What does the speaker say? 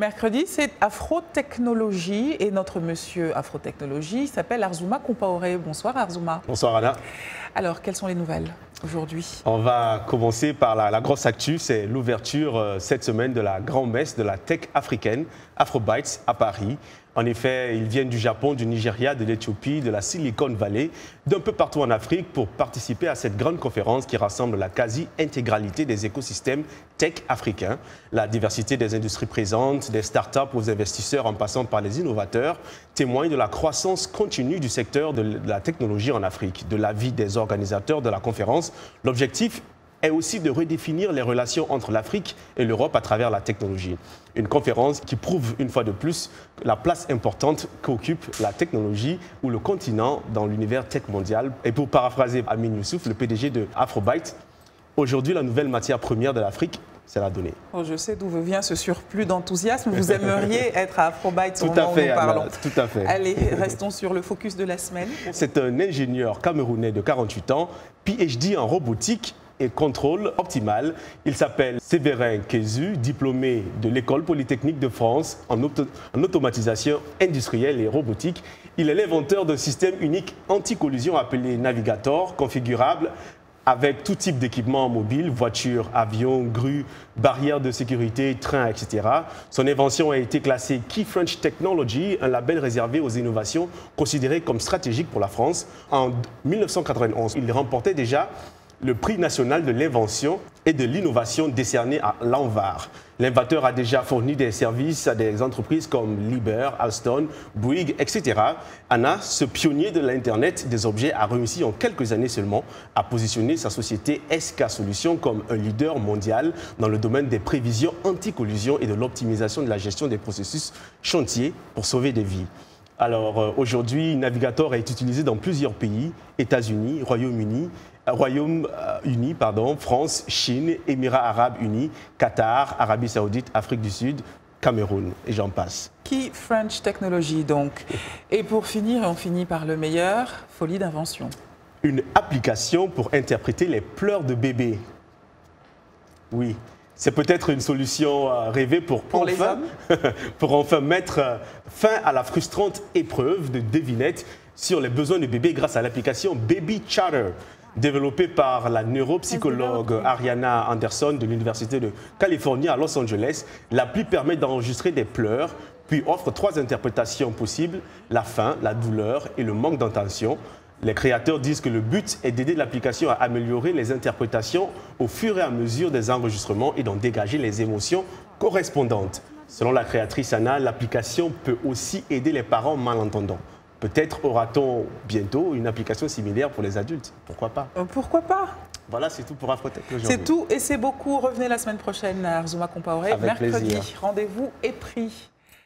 Mercredi, c'est Afrotechnologie et notre monsieur Afrotechnologie s'appelle Arzouma Compaoré. Bonsoir Arzouma. Bonsoir Anna. Alors, quelles sont les nouvelles aujourd'hui? On va commencer par la grosse actu, c'est l'ouverture cette semaine de la grand-messe de la tech africaine, Afrobytes, à Paris. En effet, ils viennent du Japon, du Nigeria, de l'Éthiopie, de la Silicon Valley, d'un peu partout en Afrique pour participer à cette grande conférence qui rassemble la quasi-intégralité des écosystèmes tech africains. La diversité des industries présentes, des startups aux investisseurs en passant par les innovateurs, témoigne de la croissance continue du secteur de la technologie en Afrique. De l'avis des organisateurs de la conférence, l'objectif est aussi de redéfinir les relations entre l'Afrique et l'Europe à travers la technologie. Une conférence qui prouve une fois de plus la place importante qu'occupe la technologie ou le continent dans l'univers tech mondial. Et pour paraphraser Amin Youssouf, le PDG de Afrobytes, aujourd'hui la nouvelle matière première de l'Afrique, c'est la donnée. Oh, je sais d'où vient ce surplus d'enthousiasme. Vous aimeriez être à Afrobytes au moment où nous parlons. Tout à fait. Allez, restons sur le focus de la semaine. C'est un ingénieur camerounais de 48 ans, PhD en robotique et contrôle optimal. Il s'appelle Séverin Kézu, diplômé de l'École polytechnique de France en automatisation industrielle et robotique. Il est l'inventeur d'un système unique anti-collision appelé Navigator, configurable avec tout type d'équipement mobile, voitures, avions, grues, barrières de sécurité, trains, etc. Son invention a été classée Key French Technology, un label réservé aux innovations considérées comme stratégiques pour la France. En 1991, il remportait déjà le prix national de l'invention et de l'innovation décerné à l'ANVAR. L'inventeur a déjà fourni des services à des entreprises comme Liber, Alstom, Bouygues, etc. Anna, ce pionnier de l'Internet des objets, a réussi en quelques années seulement à positionner sa société SK Solutions comme un leader mondial dans le domaine des prévisions anti-collusion et de l'optimisation de la gestion des processus chantiers pour sauver des vies. Alors aujourd'hui, Navigator est utilisé dans plusieurs pays, États-Unis, Royaume-Uni, France, Chine, Émirats Arabes Unis, Qatar, Arabie Saoudite, Afrique du Sud, Cameroun, et j'en passe. Key French Technology donc. Et pour finir, on finit par le meilleur, folie d'invention. Une application pour interpréter les pleurs de bébés. Oui. C'est peut-être une solution rêvée pour enfin mettre fin à la frustrante épreuve de devinette sur les besoins de bébés grâce à l'application Baby Chatter, développée par la neuropsychologue Ariana Anderson de l'Université de Californie à Los Angeles. L'appli permet d'enregistrer des pleurs, puis offre 3 interprétations possibles, la faim, la douleur et le manque d'intention. Les créateurs disent que le but est d'aider l'application à améliorer les interprétations au fur et à mesure des enregistrements et d'en dégager les émotions correspondantes. Selon la créatrice Anna, l'application peut aussi aider les parents malentendants. Peut-être aura-t-on bientôt une application similaire pour les adultes. Pourquoi pas? Pourquoi pas? Voilà, c'est tout pour Afrotech aujourd'hui. C'est tout et c'est beaucoup. Revenez la semaine prochaine à Arzouma Compaoré. Mercredi, rendez-vous est pris.